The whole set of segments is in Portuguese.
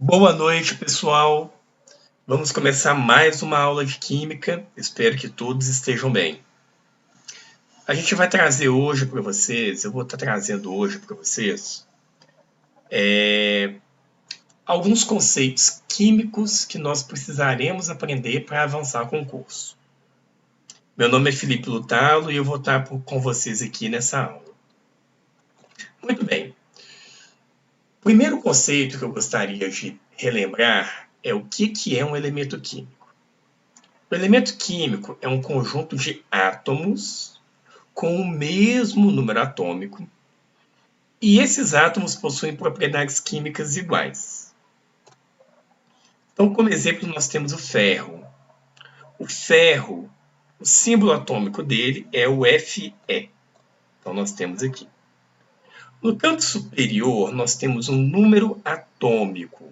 Boa noite, pessoal. Vamos começar mais uma aula de Química. Espero que todos estejam bem. A gente vai trazer hoje para vocês, eu vou estar trazendo hoje para vocês, alguns conceitos químicos que nós precisaremos aprender para avançar com o curso. Meu nome é Felipe Lutalo e eu vou estar com vocês aqui nessa aula. Muito bem. O primeiro conceito que eu gostaria de relembrar é o que é um elemento químico. O elemento químico é um conjunto de átomos com o mesmo número atômico, e esses átomos possuem propriedades químicas iguais. Então, como exemplo, nós temos o ferro. O ferro, o símbolo atômico dele é o Fe. Então, nós temos aqui. No canto superior, nós temos um número atômico,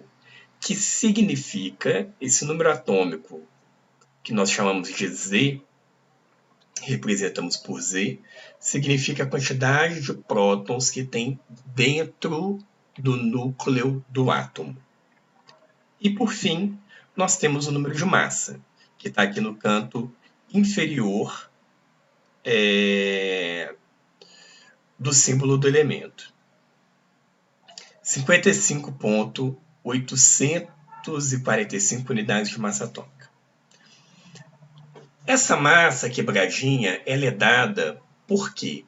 que significa, esse número atômico, que nós chamamos de Z, representamos por Z, significa a quantidade de prótons que tem dentro do núcleo do átomo. E, por fim, nós temos o número de massa, que está aqui no canto inferior do símbolo do elemento. 55.845 unidades de massa atômica. Essa massa quebradinha ela é dada porque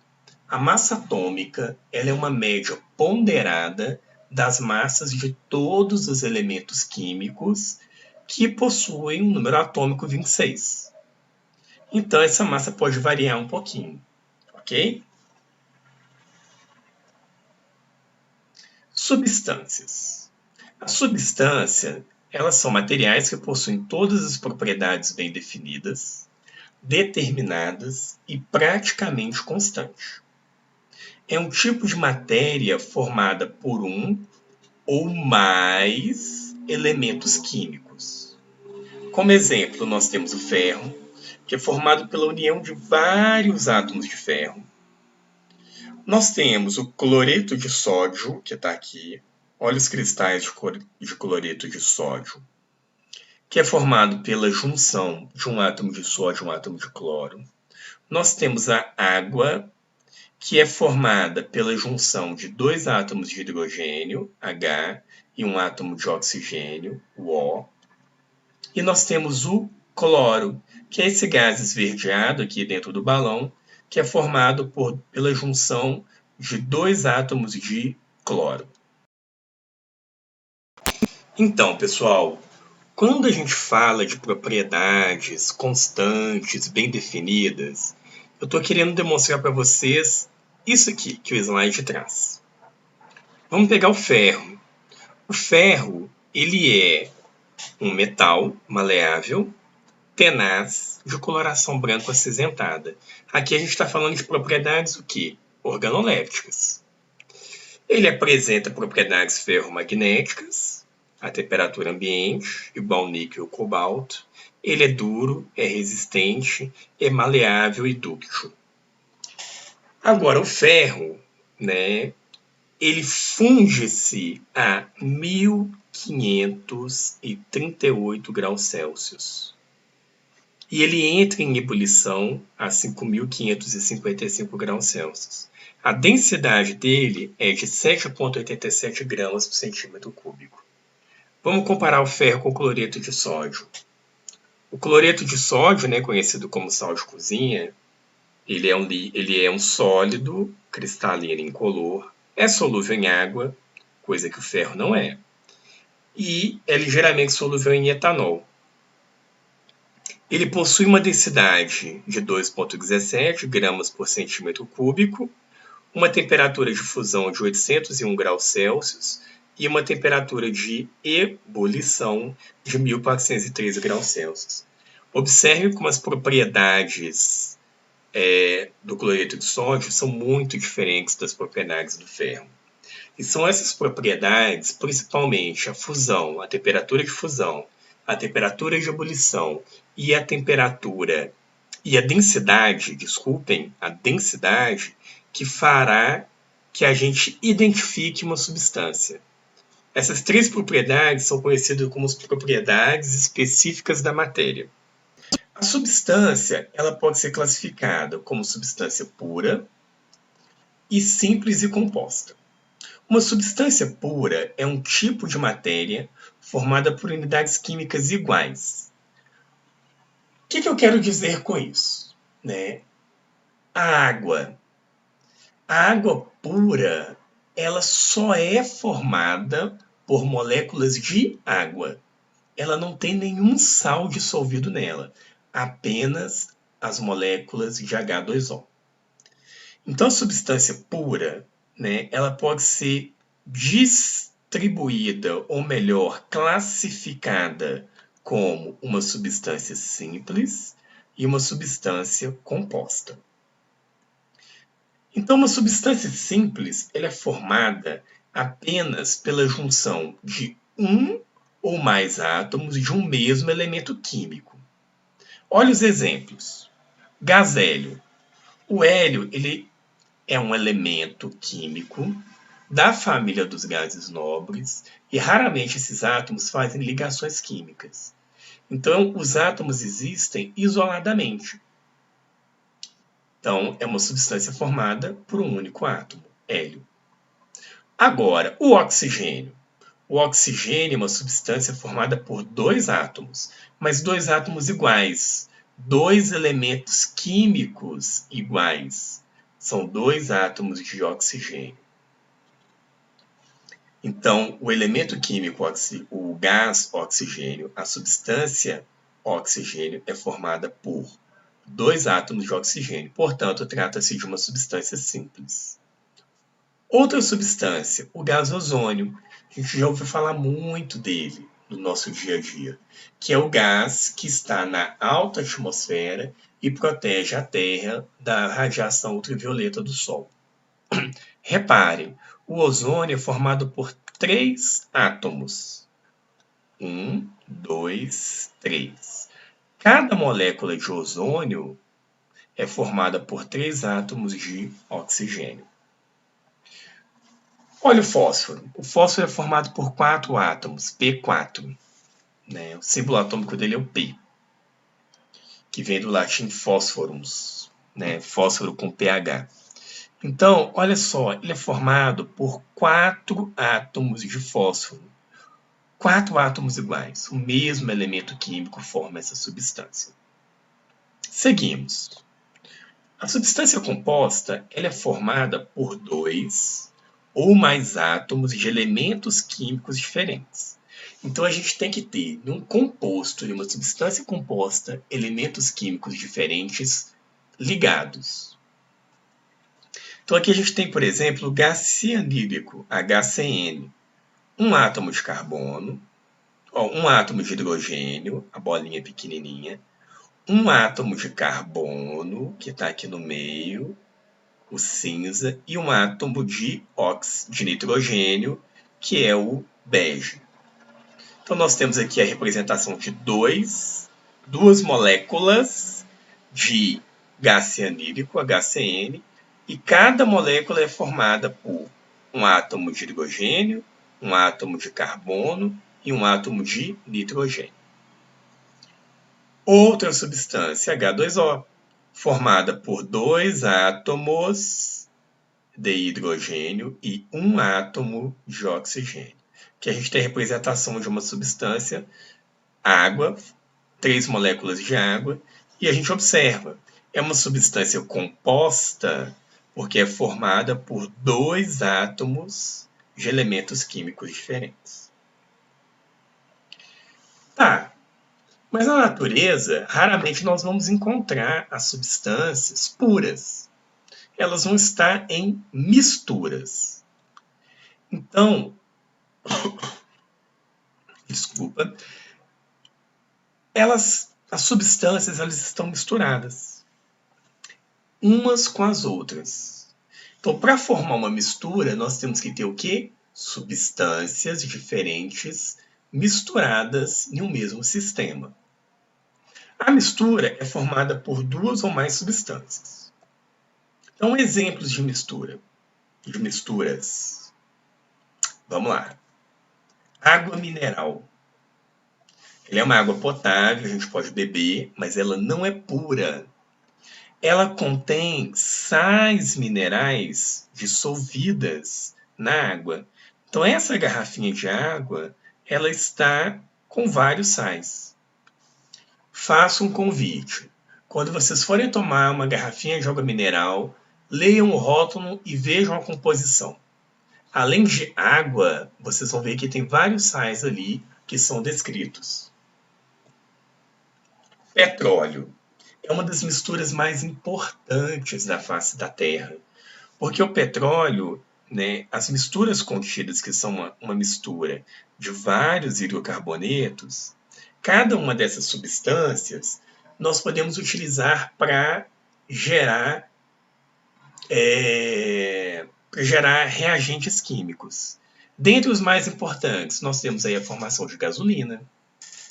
a massa atômica ela é uma média ponderada das massas de todos os elementos químicos que possuem um número atômico 26. Então, essa massa pode variar um pouquinho, ok? Substâncias. As substâncias, elas são materiais que possuem todas as propriedades bem definidas, determinadas e praticamente constantes. É um tipo de matéria formada por um ou mais elementos químicos. Como exemplo, nós temos o ferro, que é formado pela união de vários átomos de ferro. Nós temos o cloreto de sódio, que está aqui. Olha os cristais de cloreto de sódio, que é formado pela junção de um átomo de sódio e um átomo de cloro. Nós temos a água, que é formada pela junção de dois átomos de hidrogênio, H, e um átomo de oxigênio, o O. E nós temos o cloro, que é esse gás esverdeado aqui dentro do balão, que é formado pela junção de dois átomos de cloro. Então, pessoal, quando a gente fala de propriedades constantes, bem definidas, eu estou querendo demonstrar para vocês isso aqui que o slide traz. Vamos pegar o ferro. O ferro, ele é um metal maleável, tenaz, de coloração branco acinzentada. Aqui a gente está falando de propriedades o quê? Organolépticas. Ele apresenta propriedades ferromagnéticas, a temperatura ambiente, igual níquel e cobalto. Ele é duro, é resistente, é maleável e dúctil. Agora, o ferro, ele funde-se a 1538 graus Celsius. E ele entra em ebulição a 5.555 graus Celsius. A densidade dele é de 7,87 gramas por centímetro cúbico. Vamos comparar o ferro com o cloreto de sódio. O cloreto de sódio, conhecido como sal de cozinha, ele é um sólido cristalino incolor, é solúvel em água, coisa que o ferro não é, e é ligeiramente solúvel em etanol. Ele possui uma densidade de 2,17 gramas por centímetro cúbico, uma temperatura de fusão de 801 graus Celsius e uma temperatura de ebulição de 1.413 graus Celsius. Observe como as propriedades do cloreto de sódio são muito diferentes das propriedades do ferro. E são essas propriedades, principalmente a fusão, a temperatura de fusão, a temperatura de ebulição e a temperatura e a densidade, que fará que a gente identifique uma substância. Essas três propriedades são conhecidas como as propriedades específicas da matéria. A substância, ela pode ser classificada como substância pura e simples e composta. Uma substância pura é um tipo de matéria formada por unidades químicas iguais. O que eu quero dizer com isso? A água pura, ela só é formada por moléculas de água. Ela não tem nenhum sal dissolvido nela, apenas as moléculas de H2O. Então, a substância pura, ela pode ser distribuída, ou melhor, classificada como uma substância simples e uma substância composta. Então, uma substância simples ela é formada apenas pela junção de um ou mais átomos de um mesmo elemento químico. Olha os exemplos. Gás hélio. O hélio ele é um elemento químico da família dos gases nobres e raramente esses átomos fazem ligações químicas. Então, os átomos existem isoladamente. Então, é uma substância formada por um único átomo, hélio. Agora, o oxigênio. O oxigênio é uma substância formada por dois átomos, mas dois átomos iguais, dois elementos químicos iguais. São dois átomos de oxigênio. Então, o elemento químico, o gás oxigênio, a substância oxigênio é formada por dois átomos de oxigênio. Portanto, trata-se de uma substância simples. Outra substância, o gás ozônio. A gente já ouviu falar muito dele no nosso dia a dia, que é o gás que está na alta atmosfera e protege a Terra da radiação ultravioleta do Sol. Reparem, o ozônio é formado por 3 átomos. 1, 2, 3. Cada molécula de ozônio é formada por 3 átomos de oxigênio. Olha o fósforo. O fósforo é formado por 4 átomos, P4. O símbolo atômico dele é o P, que vem do latim fósforus, fósforo com pH. Então, olha só, ele é formado por 4 átomos de fósforo. 4 átomos iguais, o mesmo elemento químico forma essa substância. Seguimos. A substância composta ela é formada por 2 ou mais átomos de elementos químicos diferentes. Então, a gente tem que ter, num composto, em uma substância composta, elementos químicos diferentes ligados. Então, aqui a gente tem, por exemplo, o gás cianídrico, HCN. Um átomo de carbono, um átomo de hidrogênio, a bolinha pequenininha, um átomo de carbono, que está aqui no meio, o cinza, e um átomo de nitrogênio, que é o bege. Então, nós temos aqui a representação de duas moléculas de gás cianídrico, HCN, e cada molécula é formada por um átomo de hidrogênio, um átomo de carbono e um átomo de nitrogênio. Outra substância, H2O, formada por 2 átomos de hidrogênio e um átomo de oxigênio. Que a gente tem a representação de uma substância, água, 3 moléculas de água, e a gente observa, é uma substância composta porque é formada por 2 átomos de elementos químicos diferentes. Tá, mas na natureza, raramente nós vamos encontrar as substâncias puras. Elas vão estar em misturas. Então, desculpa, as substâncias elas estão misturadas umas com as outras. Então, para formar uma mistura, nós temos que ter o quê? Substâncias diferentes misturadas em um mesmo sistema. A mistura é formada por 2 ou mais substâncias. Então, exemplos de mistura, de misturas. Vamos lá. Água mineral. Ela é uma água potável, a gente pode beber, mas ela não é pura. Ela contém sais minerais dissolvidas na água. Então essa garrafinha de água, ela está com vários sais. Faço um convite. Quando vocês forem tomar uma garrafinha de água mineral, leiam o rótulo e vejam a composição. Além de água, vocês vão ver que tem vários sais ali que são descritos. Petróleo é uma das misturas mais importantes da face da Terra, porque o petróleo, né, as misturas contidas, que são uma mistura de vários hidrocarbonetos, cada uma dessas substâncias nós podemos utilizar para gerar reagentes químicos. Dentre os mais importantes, nós temos aí a formação de gasolina,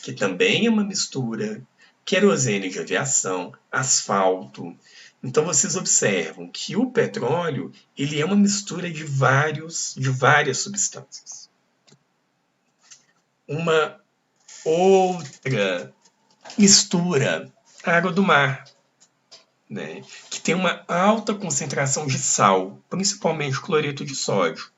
que também é uma mistura, querosene de aviação, asfalto. Então vocês observam que o petróleo ele é uma mistura de várias substâncias. Uma outra mistura, a água do mar, né, que tem uma alta concentração de sal, principalmente cloreto de sódio.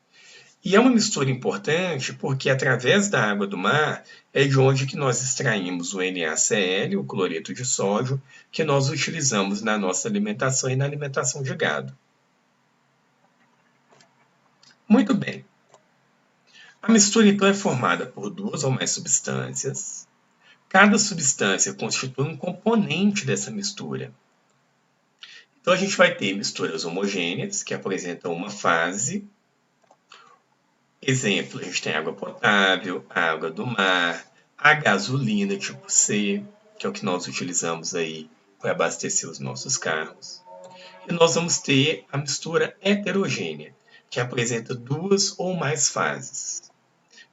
E é uma mistura importante porque através da água do mar é de onde que nós extraímos o NaCl, o cloreto de sódio, que nós utilizamos na nossa alimentação e na alimentação de gado. Muito bem. A mistura então é formada por duas ou mais substâncias. Cada substância constitui um componente dessa mistura. Então a gente vai ter misturas homogêneas, que apresentam uma fase. Exemplo, a gente tem água potável, a água do mar, a gasolina tipo C, que é o que nós utilizamos aí para abastecer os nossos carros. E nós vamos ter a mistura heterogênea, que apresenta duas ou mais fases.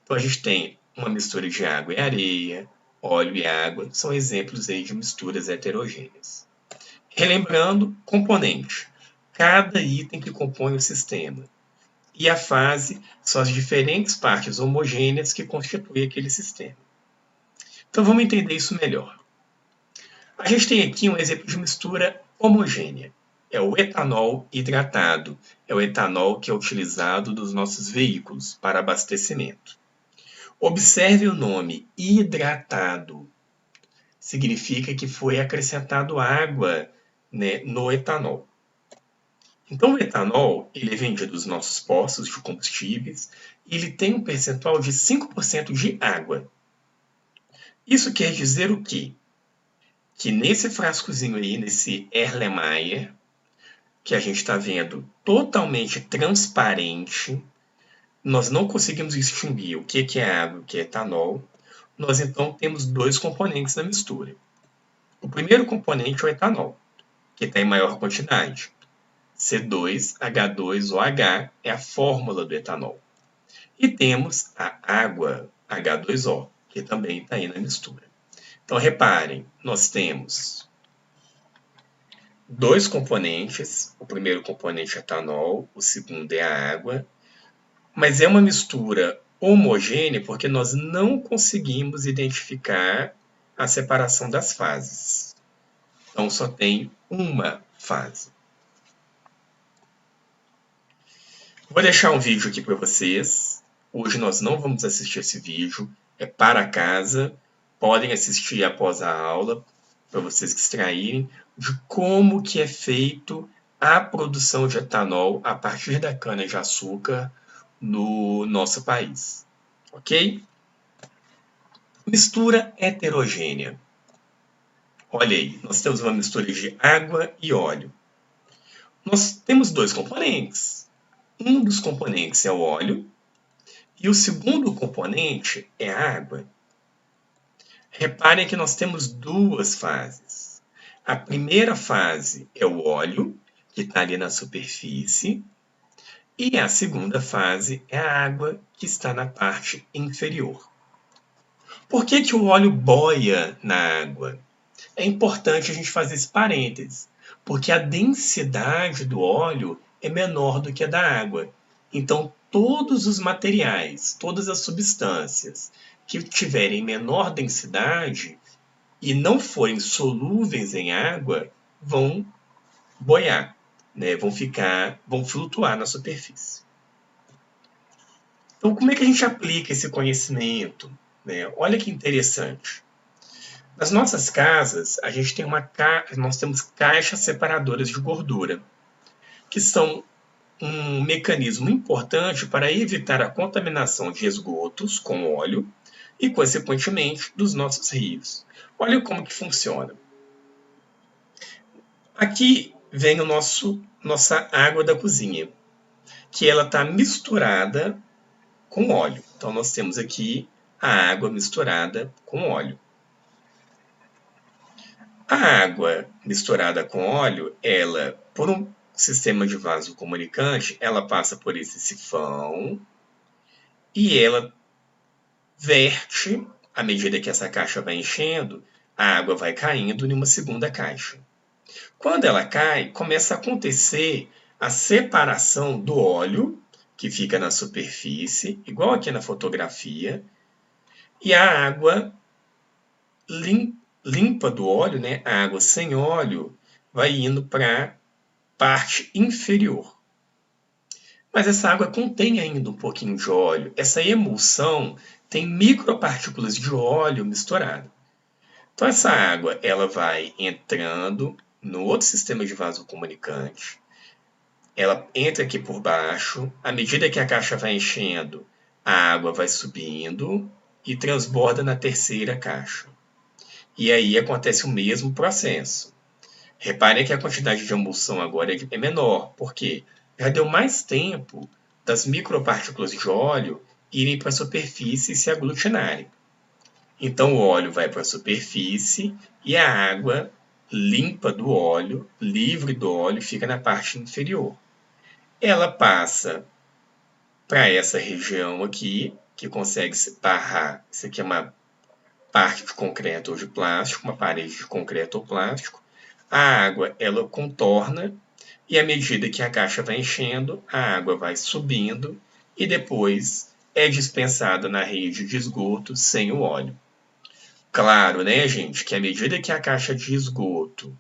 Então a gente tem uma mistura de água e areia, óleo e água, são exemplos aí de misturas heterogêneas. Relembrando, componente. Cada item que compõe o sistema. E a fase são as diferentes partes homogêneas que constituem aquele sistema. Então vamos entender isso melhor. A gente tem aqui um exemplo de mistura homogênea. É o etanol hidratado. É o etanol que é utilizado nos nossos veículos para abastecimento. Observe o nome hidratado. Significa que foi acrescentado água, né, no etanol. Então, o etanol ele é vendido nos nossos postos de combustíveis e ele tem um percentual de 5% de água. Isso quer dizer o quê? Que nesse frascozinho aí, nesse Erlenmeyer, que a gente está vendo totalmente transparente, nós não conseguimos distinguir o que é água e o que é etanol. Nós então temos dois componentes na mistura. O primeiro componente é o etanol, que está em maior quantidade. C2H2OH é a fórmula do etanol. E temos a água, H2O, que também está aí na mistura. Então, reparem, nós temos dois componentes. O primeiro componente é etanol, o segundo é a água. Mas é uma mistura homogênea porque nós não conseguimos identificar a separação das fases. Então, só tem uma fase. Vou deixar um vídeo aqui para vocês. Hoje nós não vamos assistir esse vídeo. É para casa. Podem assistir após a aula, para vocês extraírem de como que é feito a produção de etanol a partir da cana-de-açúcar no nosso país. Ok? Mistura heterogênea. Olha aí, nós temos uma mistura de água e óleo. Nós temos dois componentes. Um dos componentes é o óleo e o segundo componente é a água. Reparem que nós temos duas fases. A primeira fase é o óleo, que está ali na superfície, e a segunda fase é a água, que está na parte inferior. Por que que o óleo boia na água? É importante a gente fazer esse parênteses, porque a densidade do óleo é menor do que a da água. Então, todos os materiais, todas as substâncias que tiverem menor densidade e não forem solúveis em água vão boiar, né? Vão flutuar na superfície. Então, como é que a gente aplica esse conhecimento, né? Olha que interessante. Nas nossas casas, nós temos caixas separadoras de gordura, que são um mecanismo importante para evitar a contaminação de esgotos com óleo e, consequentemente, dos nossos rios. Olha como que funciona. Aqui vem nossa água da cozinha, que ela está misturada com óleo. Então, nós temos aqui a água misturada com óleo. A água misturada com óleo, ela, por um sistema de vaso comunicante, ela passa por esse sifão e ela verte, à medida que essa caixa vai enchendo, a água vai caindo em uma segunda caixa. Quando ela cai, começa a acontecer a separação do óleo, que fica na superfície, igual aqui na fotografia, e a água limpa do óleo, né? A água sem óleo, vai indo para a parte inferior. Mas essa água contém ainda um pouquinho de óleo. Essa emulsão tem micropartículas de óleo misturado. Então essa água ela vai entrando no outro sistema de vaso comunicante. Ela entra aqui por baixo. À medida que a caixa vai enchendo, a água vai subindo e transborda na terceira caixa. E aí acontece o mesmo processo. Reparem que a quantidade de emulsão agora é menor, porque já deu mais tempo das micropartículas de óleo irem para a superfície e se aglutinarem. Então o óleo vai para a superfície e a água limpa do óleo, livre do óleo, fica na parte inferior. Ela passa para essa região aqui, que consegue se barrar. Isso aqui é uma parte de concreto ou de plástico, uma parede de concreto ou plástico. A água ela contorna e à medida que a caixa vai enchendo, a água vai subindo e depois é dispensada na rede de esgoto sem o óleo. Claro, né, gente, que à medida que a caixa de esgoto,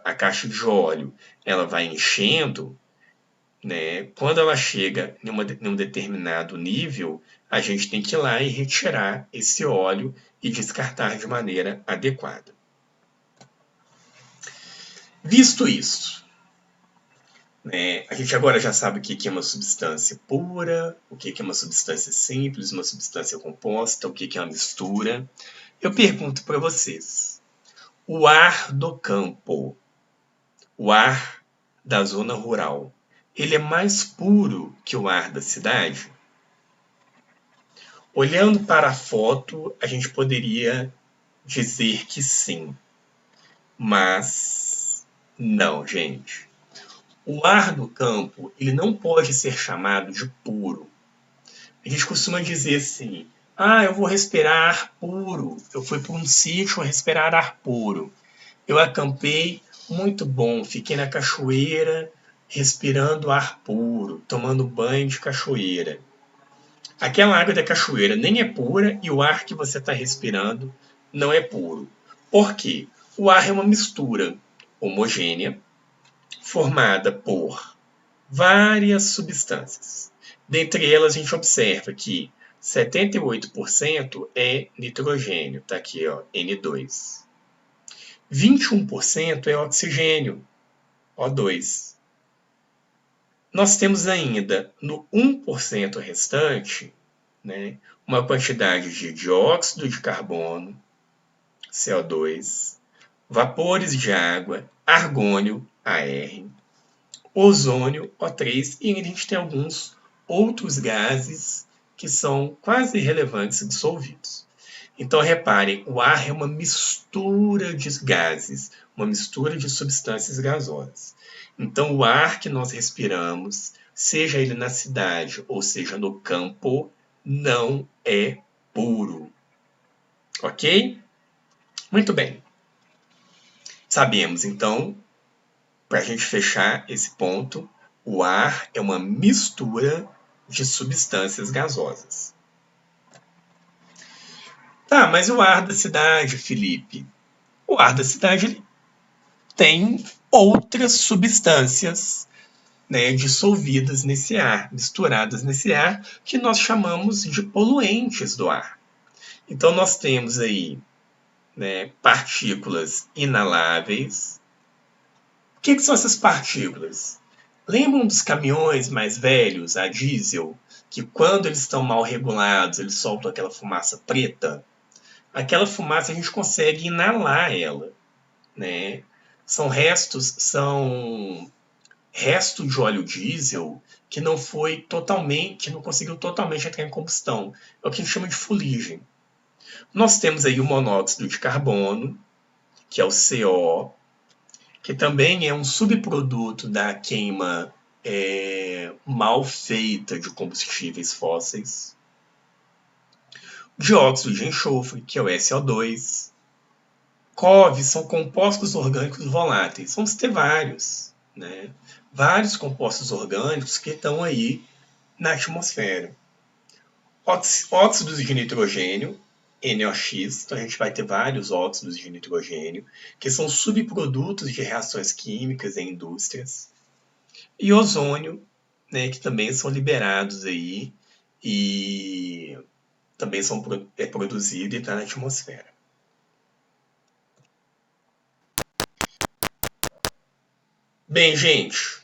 a caixa de óleo, ela vai enchendo, né, quando ela chega em um determinado nível, a gente tem que ir lá e retirar esse óleo e descartar de maneira adequada. Visto isso, né, a gente agora já sabe o que é uma substância pura, o que é uma substância simples, uma substância composta, o que é uma mistura. Eu pergunto para vocês, o ar do campo, o ar da zona rural, ele é mais puro que o ar da cidade? Olhando para a foto, a gente poderia dizer que sim, mas não, gente. O ar do campo, ele não pode ser chamado de puro. A gente costuma dizer assim, eu vou respirar ar puro. Eu fui para um sítio respirar ar puro. Eu acampei, muito bom, fiquei na cachoeira, respirando ar puro, tomando banho de cachoeira. Aquela água da cachoeira nem é pura e o ar que você está respirando não é puro. Por quê? O ar é uma mistura homogênea, formada por várias substâncias. Dentre elas, a gente observa que 78% é nitrogênio, está aqui, ó, N2. 21% é oxigênio, O2. Nós temos ainda, no 1% restante, né, uma quantidade de dióxido de carbono, CO2, vapores de água, argônio, AR, ozônio, O3, e a gente tem alguns outros gases que são quase irrelevantes dissolvidos. Então, reparem, o ar é uma mistura de gases, uma mistura de substâncias gasosas. Então, o ar que nós respiramos, seja ele na cidade ou seja no campo, não é puro. Ok? Muito bem. Sabemos, então, para a gente fechar esse ponto, o ar é uma mistura de substâncias gasosas. Tá, mas o ar da cidade, Felipe? O ar da cidade tem outras substâncias, né, dissolvidas nesse ar, misturadas nesse ar, que nós chamamos de poluentes do ar. Então nós temos aí, né, partículas inaláveis. O que são essas partículas? Lembram dos caminhões mais velhos, a diesel, que quando eles estão mal regulados, eles soltam aquela fumaça preta? Aquela fumaça a gente consegue inalar ela, né? São restos de óleo diesel que não foi totalmente, que não conseguiu totalmente entrar em combustão. É o que a gente chama de fuligem. Nós temos aí o monóxido de carbono, que é o CO, que também é um subproduto da queima mal feita de combustíveis fósseis. Dióxido de enxofre, que é o SO2. COV são compostos orgânicos voláteis. Vamos ter vários, né? Vários compostos orgânicos que estão aí na atmosfera. Óxidos de nitrogênio, NOx, então a gente vai ter vários óxidos de nitrogênio, que são subprodutos de reações químicas em indústrias. E ozônio, né, que também são liberados aí e também é produzido e está na atmosfera. Bem, gente,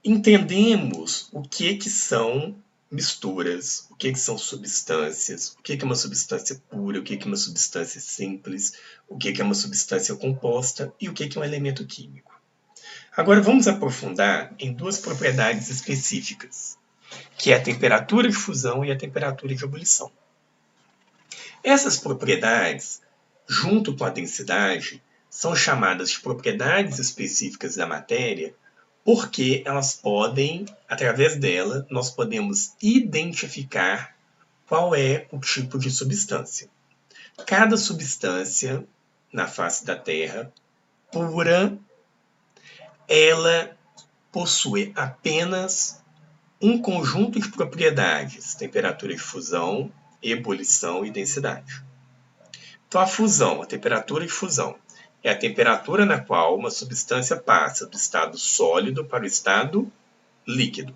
entendemos o que são misturas, o que são substâncias, o que é uma substância pura, o que é uma substância simples, o que é uma substância composta e o que é um elemento químico. Agora vamos aprofundar em duas propriedades específicas, que é a temperatura de fusão e a temperatura de ebulição. Essas propriedades, junto com a densidade, são chamadas de propriedades específicas da matéria porque elas podem, através dela, nós podemos identificar qual é o tipo de substância. Cada substância na face da Terra, pura, ela possui apenas um conjunto de propriedades, temperatura de fusão, ebulição e densidade. Então a fusão, a temperatura de fusão, é a temperatura na qual uma substância passa do estado sólido para o estado líquido.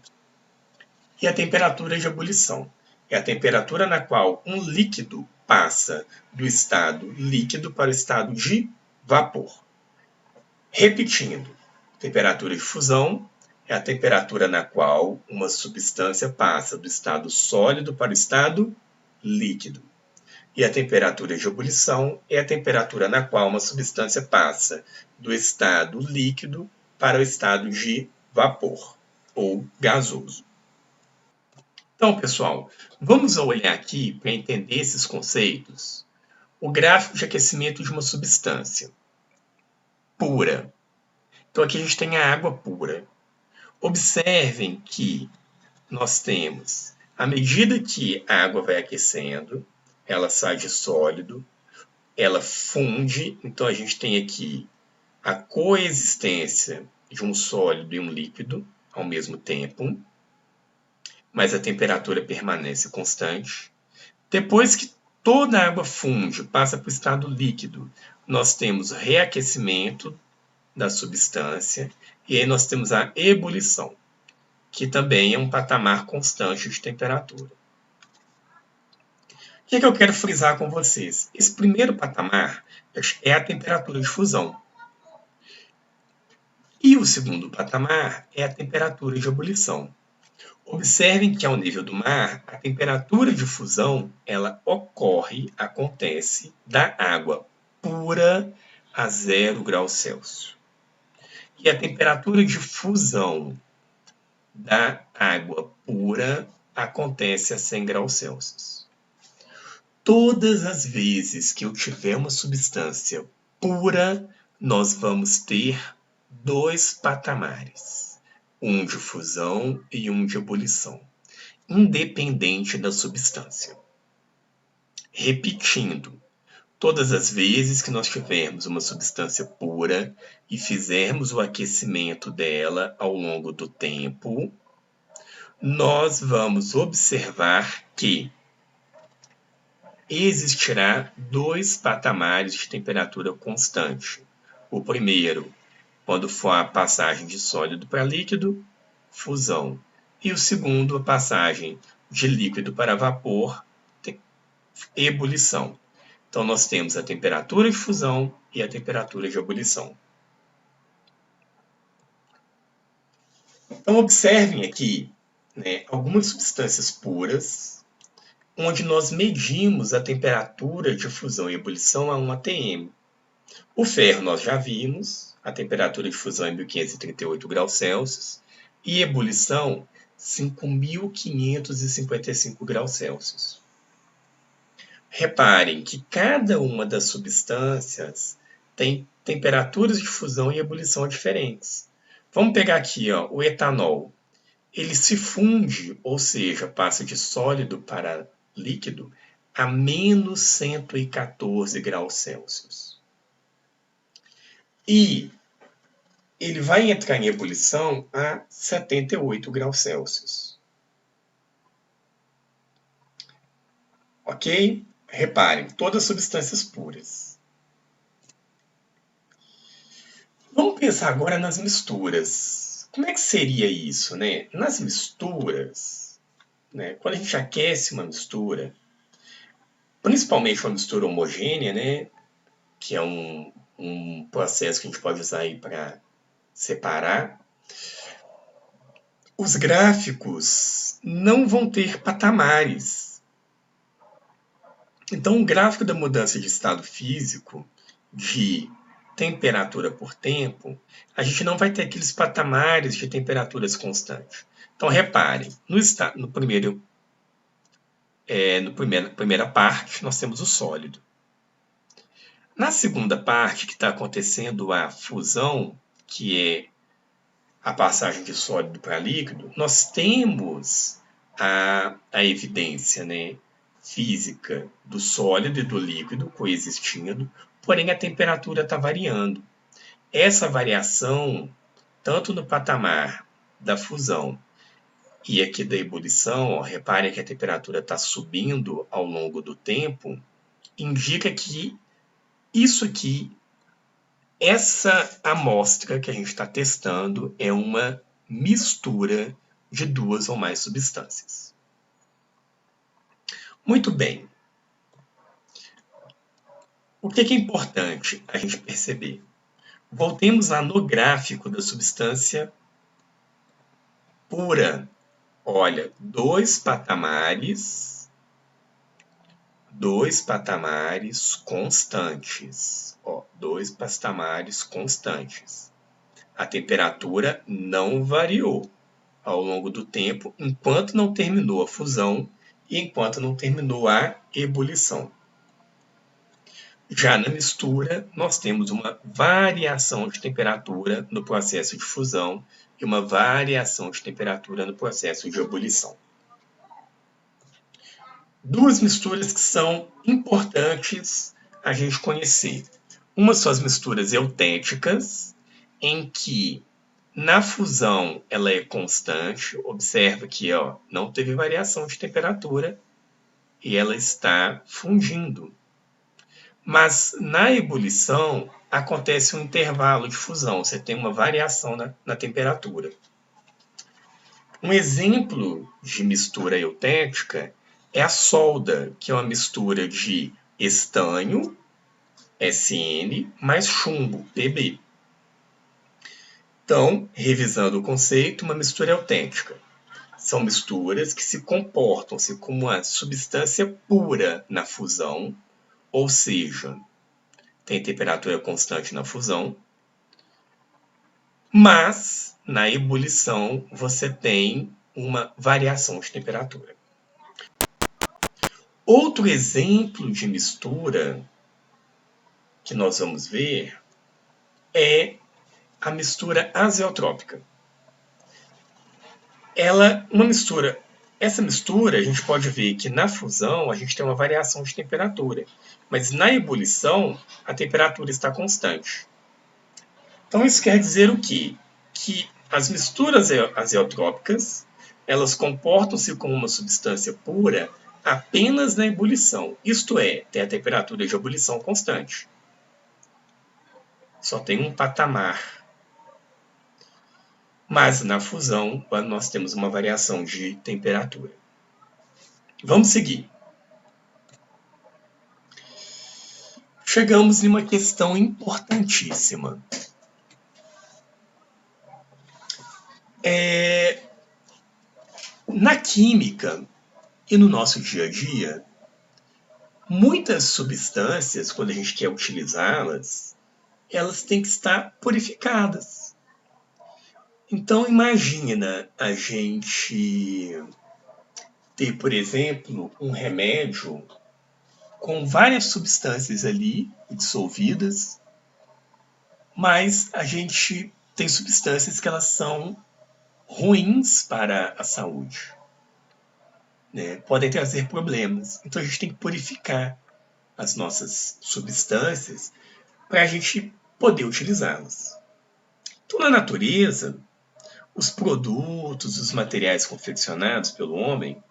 E a temperatura de ebulição é a temperatura na qual um líquido passa do estado líquido para o estado de vapor. Repetindo, temperatura de fusão é a temperatura na qual uma substância passa do estado sólido para o estado líquido. E a temperatura de ebulição é a temperatura na qual uma substância passa do estado líquido para o estado de vapor ou gasoso. Então, pessoal, vamos olhar aqui para entender esses conceitos. O gráfico de aquecimento de uma substância pura. Então, aqui a gente tem a água pura. Observem que nós temos, à medida que a água vai aquecendo, ela sai de sólido, ela funde, então a gente tem aqui a coexistência de um sólido e um líquido ao mesmo tempo, mas a temperatura permanece constante. Depois que toda a água funde, passa para o estado líquido, nós temos reaquecimento da substância e aí nós temos a ebulição, que também é um patamar constante de temperatura. O que eu quero frisar com vocês? Esse primeiro patamar é a temperatura de fusão. E o segundo patamar é a temperatura de ebulição. Observem que ao nível do mar, a temperatura de fusão ela acontece da água pura a 0 graus Celsius. E a temperatura de fusão da água pura acontece a 100 graus Celsius. Todas as vezes que eu tiver uma substância pura, nós vamos ter dois patamares, um de fusão e um de ebulição, independente da substância. Repetindo, todas as vezes que nós tivermos uma substância pura e fizermos o aquecimento dela ao longo do tempo, nós vamos observar que existirá dois patamares de temperatura constante. O primeiro, quando for a passagem de sólido para líquido, fusão. E o segundo, a passagem de líquido para vapor, ebulição. Então, nós temos a temperatura de fusão e a temperatura de ebulição. Então, observem aqui, né, algumas substâncias puras, onde nós medimos a temperatura de fusão e ebulição a 1 atm. O ferro nós já vimos, a temperatura de fusão é 1538 graus Celsius e ebulição 5.555 graus Celsius. Reparem que cada uma das substâncias tem temperaturas de fusão e ebulição diferentes. Vamos pegar aqui o etanol. Ele se funde, ou seja, passa de sólido para líquido a menos 114 graus Celsius. E ele vai entrar em ebulição a 78 graus Celsius. Ok? Reparem, todas substâncias puras. Vamos pensar agora nas misturas. Como é que seria isso, né? Nas misturas, né, quando a gente aquece uma mistura, principalmente uma mistura homogênea, né, que é um processo que a gente pode usar aí para separar, os gráficos não vão ter patamares. Então, o gráfico da mudança de estado físico, de temperatura por tempo, a gente não vai ter aqueles patamares de temperaturas constantes. Então, reparem, na primeira parte, nós temos o sólido. Na segunda parte, que está acontecendo a fusão, que é a passagem de sólido para líquido, nós temos a evidência, né, física do sólido e do líquido coexistindo, porém a temperatura está variando. Essa variação, tanto no patamar da fusão e aqui da ebulição, reparem que a temperatura está subindo ao longo do tempo, indica que isso aqui, essa amostra que a gente está testando é uma mistura de duas ou mais substâncias. Muito bem. O que é importante a gente perceber? Voltemos lá no gráfico da substância pura. Olha, dois patamares constantes. Dois patamares constantes. A temperatura não variou ao longo do tempo, enquanto não terminou a fusão e enquanto não terminou a ebulição. Já na mistura, nós temos uma variação de temperatura no processo de fusão e uma variação de temperatura no processo de ebulição. Duas misturas que são importantes a gente conhecer. Uma são as misturas eutéticas, em que na fusão ela é constante. Observa que não teve variação de temperatura e ela está fundindo. Mas na ebulição acontece um intervalo de fusão, você tem uma variação na temperatura. Um exemplo de mistura eutética é a solda, que é uma mistura de estanho, SN, mais chumbo, Pb. Então, revisando o conceito, uma mistura eutética. São misturas que se comportam-se como uma substância pura na fusão, ou seja, tem temperatura constante na fusão, mas na ebulição você tem uma variação de temperatura. Outro exemplo de mistura que nós vamos ver é a mistura azeotrópica. Essa mistura, a gente pode ver que na fusão a gente tem uma variação de temperatura, mas na ebulição a temperatura está constante. Então isso quer dizer o quê? Que as misturas azeotrópicas elas comportam-se como uma substância pura apenas na ebulição, isto é, tem a temperatura de ebulição constante. Só tem um patamar. Mas na fusão, nós temos uma variação de temperatura. Vamos seguir. Chegamos em uma questão importantíssima. Na química e no nosso dia a dia, muitas substâncias, quando a gente quer utilizá-las, elas têm que estar purificadas. Então, imagina a gente ter, por exemplo, um remédio com várias substâncias ali dissolvidas, mas a gente tem substâncias que elas são ruins para a saúde, né? Podem trazer problemas. Então a gente tem que purificar as nossas substâncias para a gente poder utilizá-las. Então, na natureza, os produtos, os materiais confeccionados pelo homem,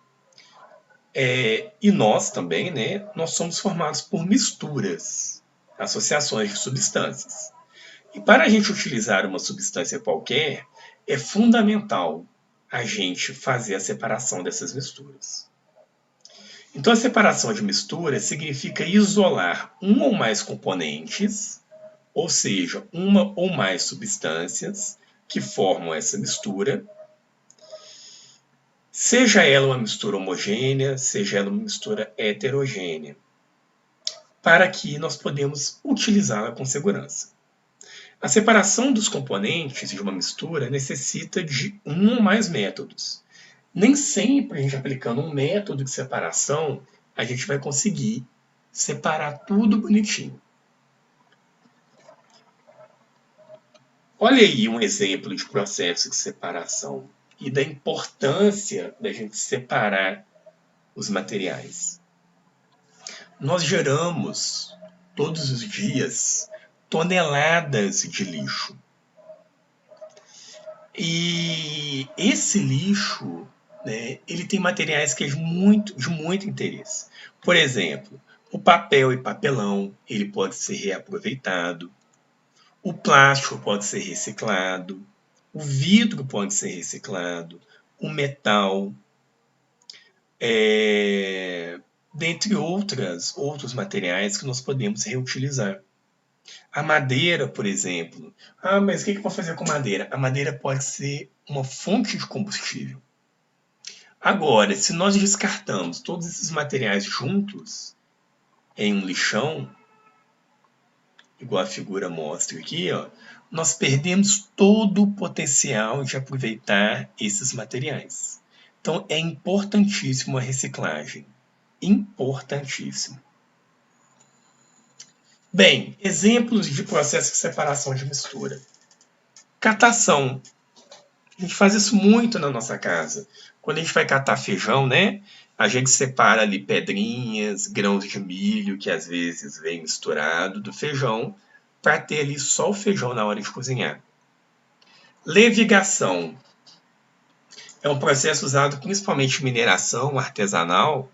e nós também, né, nós somos formados por misturas, associações de substâncias. E para a gente utilizar uma substância qualquer, é fundamental a gente fazer a separação dessas misturas. Então, a separação de misturas significa isolar um ou mais componentes, ou seja, uma ou mais substâncias que formam essa mistura, seja ela uma mistura homogênea, seja ela uma mistura heterogênea, para que nós podemos utilizá-la com segurança. A separação dos componentes de uma mistura necessita de um ou mais métodos. Nem sempre a gente aplicando um método de separação, a gente vai conseguir separar tudo bonitinho. Olha aí um exemplo de processo de separação e da importância da gente separar os materiais. Nós geramos todos os dias toneladas de lixo. E esse lixo, né, ele tem materiais que é de muito interesse. Por exemplo, o papel e papelão, ele pode ser reaproveitado. O plástico pode ser reciclado. O vidro pode ser reciclado. O metal. Dentre outros materiais que nós podemos reutilizar. A madeira, por exemplo. Ah, mas o que eu vou fazer com madeira? A madeira pode ser uma fonte de combustível. Agora, se nós descartamos todos esses materiais juntos em um lixão, igual a figura mostra aqui, ó, nós perdemos todo o potencial de aproveitar esses materiais. Então, é importantíssimo a reciclagem. Importantíssimo. Bem, exemplos de processo de separação de mistura. Catação. A gente faz isso muito na nossa casa. Quando a gente vai catar feijão, né? A gente separa ali pedrinhas, grãos de milho, que às vezes vem misturado, do feijão, para ter ali só o feijão na hora de cozinhar. Levigação. É um processo usado principalmente em mineração artesanal,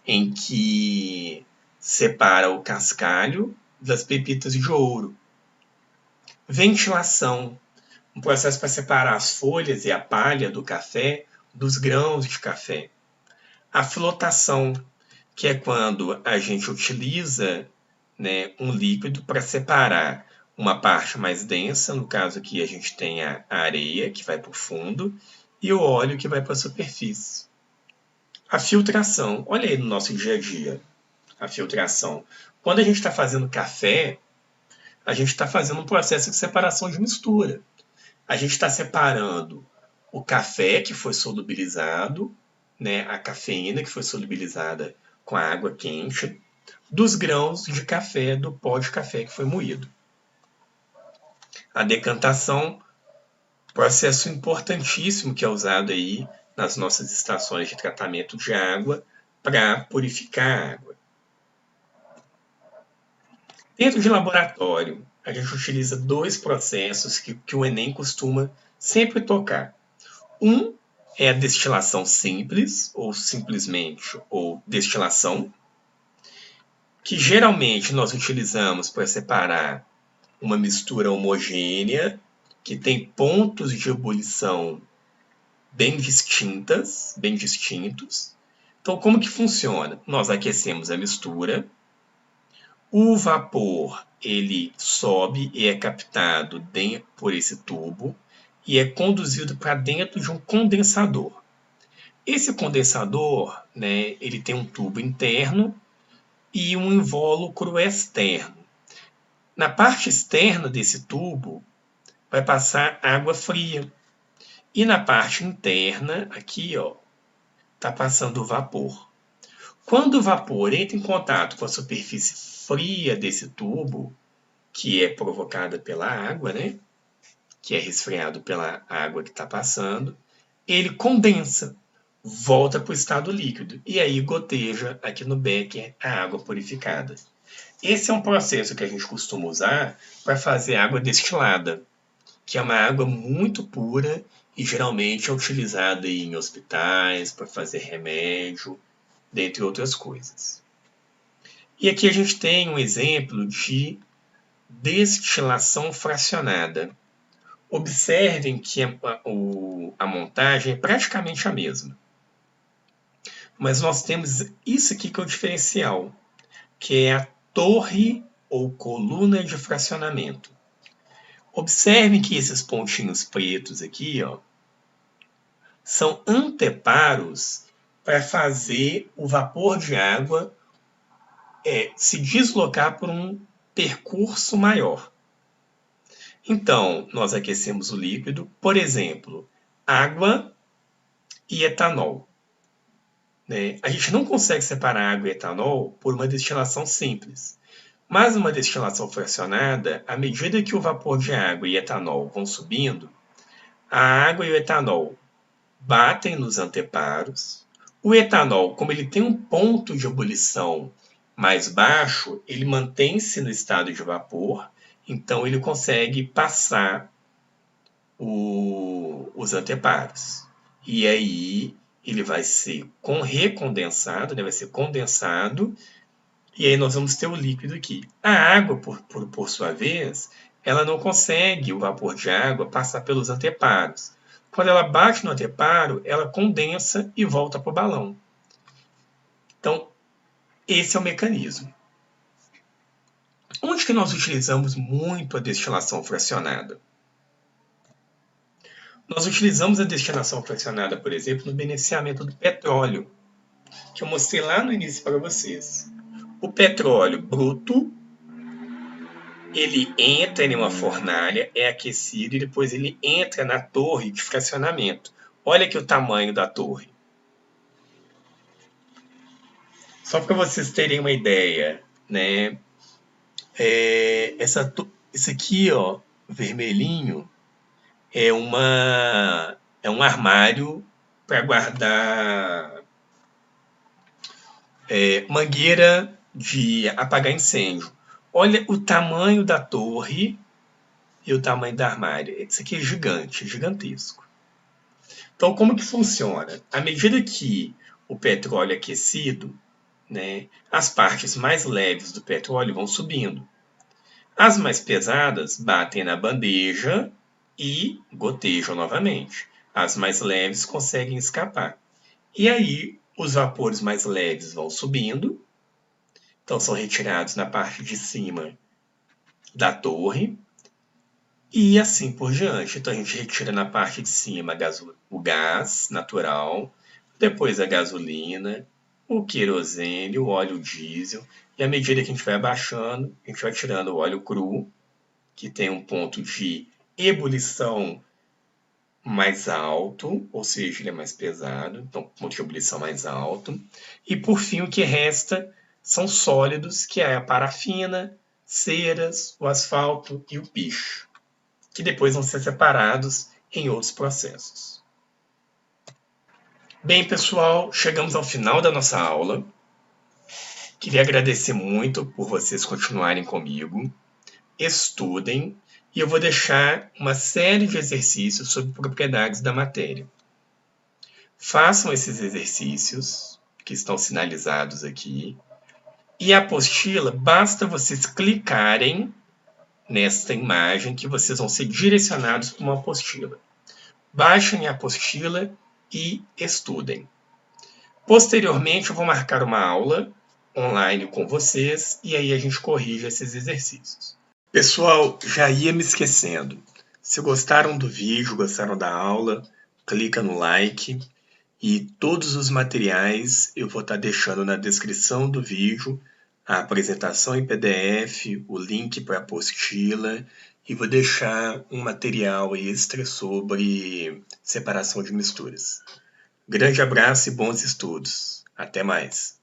em que separa o cascalho das pepitas de ouro. Ventilação. Um processo para separar as folhas e a palha do café dos grãos de café. A flotação, que é quando a gente utiliza, né, um líquido para separar uma parte mais densa, no caso aqui a gente tem a areia, que vai para o fundo, e o óleo, que vai para a superfície. A filtração, olha aí no nosso dia a dia, a filtração. Quando a gente está fazendo café, a gente está fazendo um processo de separação de mistura. A gente está separando o café que foi solubilizado, né, a cafeína que foi solubilizada com a água quente, dos grãos de café, do pó de café que foi moído. A decantação, processo importantíssimo que é usado aí nas nossas estações de tratamento de água para purificar a água. Dentro de laboratório, a gente utiliza dois processos que o Enem costuma sempre tocar. Um é a destilação simples, ou simplesmente, ou destilação, que geralmente nós utilizamos para separar uma mistura homogênea, que tem pontos de ebulição bem distintos. Então, como que funciona? Nós aquecemos a mistura, o vapor ele sobe e é captado por esse tubo e é conduzido para dentro de um condensador. Esse condensador, né, ele tem um tubo interno e um invólucro externo. Na parte externa desse tubo vai passar água fria. E na parte interna, aqui, está passando o vapor. Quando o vapor entra em contato com a superfície fria desse tubo, que é provocada pela água, né? Que é resfriado pela água que está passando, ele condensa, volta para o estado líquido e aí goteja aqui no becker a água purificada. Esse é um processo que a gente costuma usar para fazer água destilada, que é uma água muito pura e geralmente é utilizada em hospitais para fazer remédio, dentre outras coisas. E aqui a gente tem um exemplo de destilação fracionada. Observem que a montagem é praticamente a mesma. Mas nós temos isso aqui que é o diferencial, que é a torre ou coluna de fracionamento. Observem que esses pontinhos pretos aqui, são anteparos para fazer o vapor de água se deslocar por um percurso maior. Então, nós aquecemos o líquido, por exemplo, água e etanol. Né? A gente não consegue separar água e etanol por uma destilação simples. Mas uma destilação fracionada, à medida que o vapor de água e etanol vão subindo, a água e o etanol batem nos anteparos. O etanol, como ele tem um ponto de ebulição mais baixo, ele mantém-se no estado de vapor, então ele consegue passar os anteparos. E aí ele vai ser recondensado, né? Vai ser condensado, e aí nós vamos ter o líquido aqui. A água, por sua vez, ela não consegue, o vapor de água, passar pelos anteparos. Quando ela bate no anteparo, ela condensa e volta para o balão. Então, esse é o mecanismo. Onde que nós utilizamos muito a destilação fracionada? Nós utilizamos a destilação fracionada, por exemplo, no beneficiamento do petróleo, que eu mostrei lá no início para vocês. O petróleo bruto, ele entra em uma fornalha, é aquecido e depois ele entra na torre de fracionamento. Olha aqui o tamanho da torre. Só para vocês terem uma ideia, né? Esse aqui, vermelhinho, é um armário para guardar mangueira de apagar incêndio. Olha o tamanho da torre e o tamanho do armário. Esse aqui é gigante, gigantesco. Então, como que funciona? À medida que o petróleo é aquecido, né, as partes mais leves do petróleo vão subindo. As mais pesadas batem na bandeja e gotejam novamente. As mais leves conseguem escapar. E aí, os vapores mais leves vão subindo, então são retirados na parte de cima da torre, e assim por diante. Então a gente retira na parte de cima o gás natural, depois a gasolina, o querosene, o óleo diesel, e à medida que a gente vai abaixando, a gente vai tirando o óleo cru, que tem um ponto de ebulição mais alto, ou seja, ele é mais pesado, então ponto de ebulição mais alto. E por fim, o que resta são sólidos, que é a parafina, ceras, o asfalto e o picho, que depois vão ser separados em outros processos. Bem, pessoal, chegamos ao final da nossa aula. Queria agradecer muito por vocês continuarem comigo. Estudem, e eu vou deixar uma série de exercícios sobre propriedades da matéria. Façam esses exercícios que estão sinalizados aqui. E a apostila, basta vocês clicarem nesta imagem que vocês vão ser direcionados para uma apostila. Baixem a apostila e estudem. Posteriormente, eu vou marcar uma aula online com vocês e aí a gente corrige esses exercícios. Pessoal, já ia me esquecendo. Se gostaram do vídeo, gostaram da aula, clica no like e todos os materiais eu vou estar deixando na descrição do vídeo, a apresentação em PDF, o link para a apostila e vou deixar um material extra sobre separação de misturas. Grande abraço e bons estudos. Até mais.